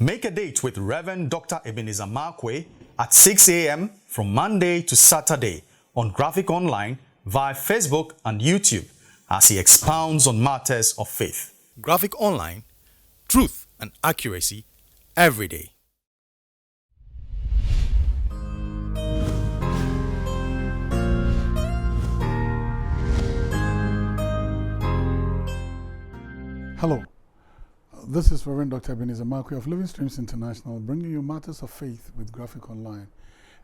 Make a date with Reverend Dr. Ebenezer Markwei at 6 a.m. from Monday to Saturday on Graphic Online via Facebook and YouTube as he expounds on matters of faith. Graphic Online, truth and accuracy every day. Hello, this is Reverend Dr. Ebenezer Markwei of Living Streams International, bringing you matters of faith with Graphic Online.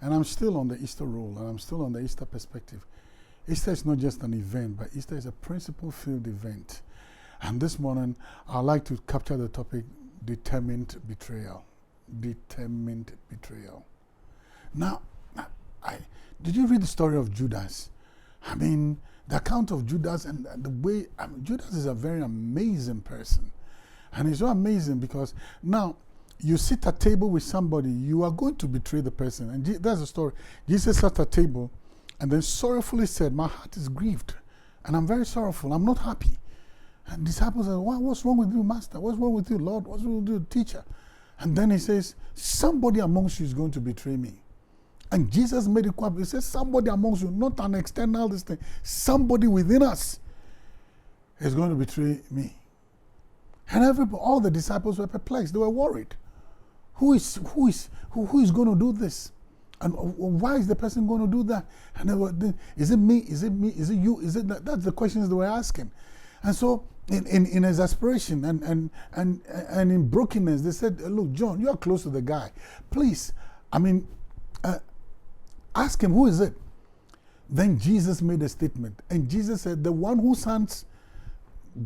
And I'm still on the Easter rule, and I'm still on the Easter perspective. Easter is not just an event, but Easter is a principle-filled event. And this morning, I'd like to capture the topic, determined betrayal. Determined betrayal. Now, did you read the story of Judas? I mean, the account of Judas and the way, Judas is a very amazing person. And he's so amazing because now you sit at table with somebody, you are going to betray the person. And that's the story. Jesus sat at table and then sorrowfully said, my heart is grieved and I'm very sorrowful. I'm not happy. And disciples said, what's wrong with you, Master? What's wrong with you, Lord? What's wrong with you, Teacher? And then he says, somebody amongst you is going to betray me. And Jesus made it quite, he says, somebody amongst you, not an external this thing, somebody within us is going to betray me. And all the disciples were perplexed. They were worried. Who is going to do this? And why is the person going to do that? And they were, is it me? Is it me? Is it you? Is it that? That's the questions they were asking. And so in exasperation and in brokenness, they said, look, John, you are close to the guy. Please, ask him, who is it? Then Jesus made a statement. And Jesus said, the one whose hands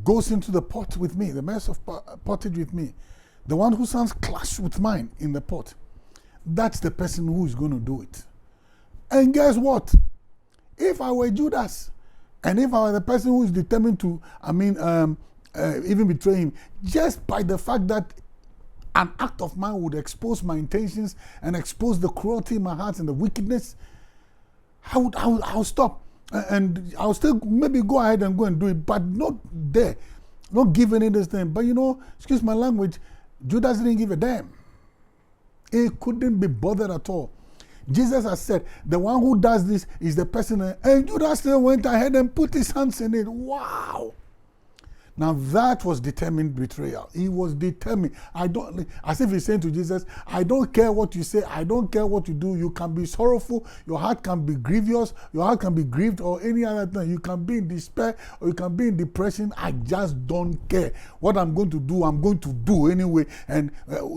goes into the pot with me, the mess of pottage with me, the one whose hands clash with mine in the pot, that's the person who is going to do it. And guess what? If I were Judas, and if I were the person who is determined to, even betray him, just by the fact that an act of mine would expose my intentions and expose the cruelty in my heart and the wickedness, I'll stop. And I'll still maybe go ahead and go and do it, but not there, not giving it this thing. But excuse my language, Judas didn't give a damn. He couldn't be bothered at all. Jesus has said, the one who does this is the person, and Judas still went ahead and put his hands in it. Wow! Now that was determined betrayal. He was determined. As if he's saying to Jesus, I don't care what you say, I don't care what you do. You can be sorrowful, your heart can be grievous, your heart can be grieved, or any other thing. You can be in despair, or you can be in depression. I just don't care. What I'm going to do, I'm going to do anyway. And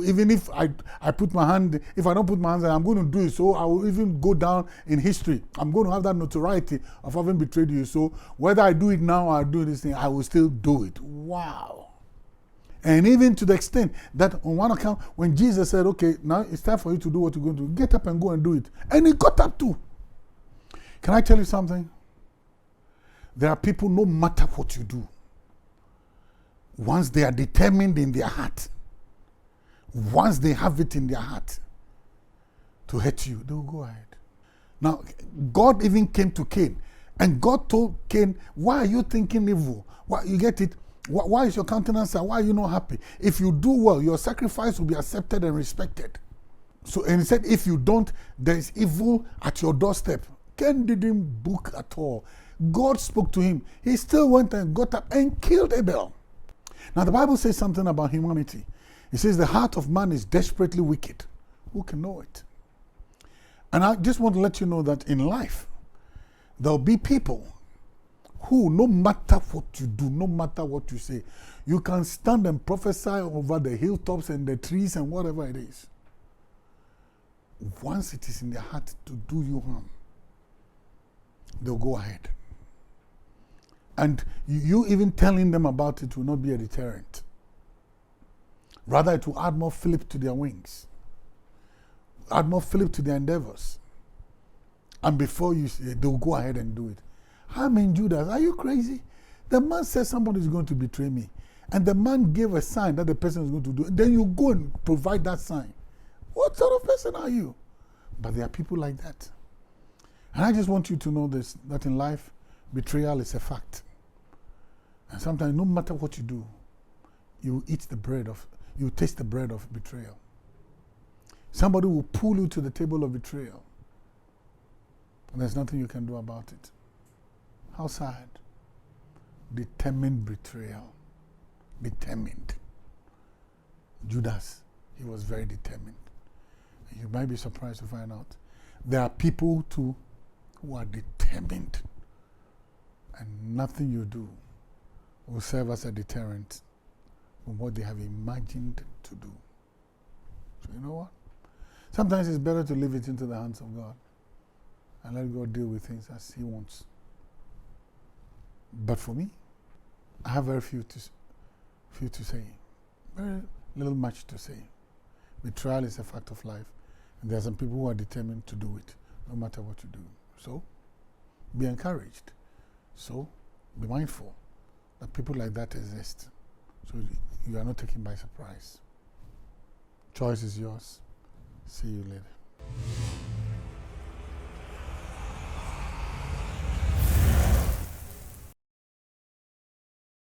even if I put my hand, if I don't put my hands, I'm going to do it. So I will even go down in history. I'm going to have that notoriety of having betrayed you. So whether I do it now or I do this thing, I will still do it. Wow. And even to the extent that on one account, when Jesus said, okay, now it's time for you to do what you're going to do, get up and go and do it. And he got up too. Can I tell you something? There are people, no matter what you do, once they are determined in their heart, once they have it in their heart to hurt you, they'll go ahead. Now, God even came to Cain. And God told Cain, why are you thinking evil? Why, you get it? Why is your countenance sad? Why are you not happy? If you do well, your sacrifice will be accepted and respected. So, and he said, if you don't, there is evil at your doorstep. Cain didn't book at all. God spoke to him. He still went and got up and killed Abel. Now, the Bible says something about humanity. It says the heart of man is desperately wicked. Who can know it? And I just want to let you know that in life, there'll be people who, no matter what you do, no matter what you say, you can stand and prophesy over the hilltops and the trees and whatever it is. Once it is in their heart to do you harm, they'll go ahead. And you even telling them about it will not be a deterrent. Rather, it will add more fillip to their wings, add more fillip to their endeavors. And before you say, they'll go ahead and do it. I mean, Judas, are you crazy? The man said somebody is going to betray me. And the man gave a sign that the person is going to do it. Then you go and provide that sign. What sort of person are you? But there are people like that. And I just want you to know this, that in life, betrayal is a fact. And sometimes, no matter what you do, you eat the bread of, you taste the bread of betrayal. Somebody will pull you to the table of betrayal, and there's nothing you can do about it. How sad. Determined betrayal. Determined. Judas, he was very determined. You might be surprised to find out there are people too who are determined, and nothing you do will serve as a deterrent from what they have imagined to do. So you know what? Sometimes it's better to leave it into the hands of God and let God deal with things as He wants. But for me, I have very few to say. Very little much to say. Betrayal is a fact of life, and there are some people who are determined to do it, no matter what you do. So, be encouraged. So, be mindful that people like that exist. So, you are not taken by surprise. Choice is yours. See you later.